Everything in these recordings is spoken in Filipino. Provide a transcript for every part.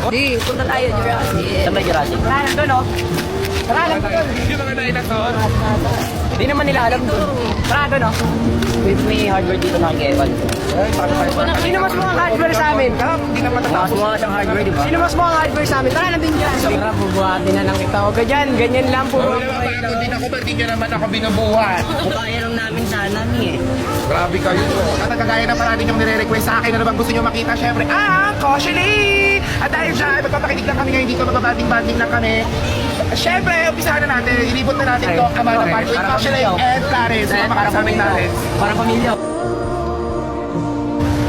Di, punta tayo, Jurassic. Sa may Jurassic. Wala lang doon, oh. Wala lang doon. Hindi ba na inason? Di naman nila alam doon. Wala doon, oh. May hardware dito na kay Evan. Sino mas mga hardware sa amin? Hindi na Mas matatapos. mukha siyang hardware, di ba? Sino mas mga hardware sa amin? Tara na din dyan. Tara, bubuhatin na lang kita. Huwag ka dyan, ganyan lang po. Wala ba ako din ako, ba't di nyo naman ako binubuhat? Kaya lang namin sana ni eh. Grabe kayo. At kagaya na parang yung nire-request sa akin na naman gusto nyo makita, syempre, Koshili! At dahil dyan, magpapakinig lang kami ngayon dito, magpapating-bating lang kami. Syempre, umpisahan na natin, ilibot na natin ito, Amanda Park with Koshili and Clarence, mga makasabing natin. Parang pamilya.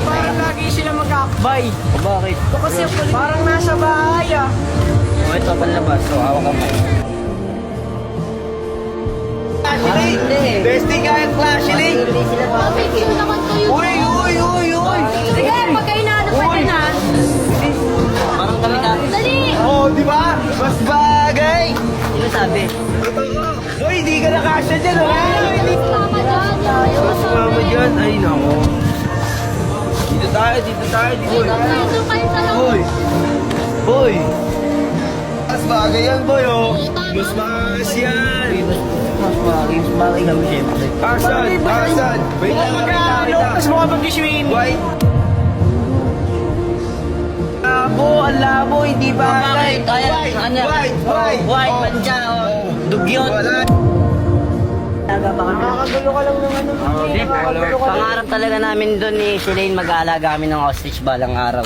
Parang lagi sila mag-akbay. O bakit? Kasi parang nasa bahay, ah. O ito, panlabas. So, hawak ka pa. Besting ka, Koshili! Hindi sila ba? Picture naman kayo. Uy! Sige, pag kainano pa dyan ha. Parang kami dati. Dali! Oh, di ba? Mas bagay! Sino sabi? Uy, di ka nakasya dyan, wala! Mama dyan. Mama dyan, ay nako. Dito tayo. Dito kayo sa lang. Boy! Mas bagay yan, boy, oh! Mas maayos yan! Mas bagay kami siyempre. Carson! Wait lang, magkano? Mas mukha mag-swim! White! Ang labo, hindi bagay! White, mancha, dugyot. Nakakagulo ka lang ng ano. Pangarap talaga namin doon ni Shelaine mag-aalaga kami ng ostrich balang araw.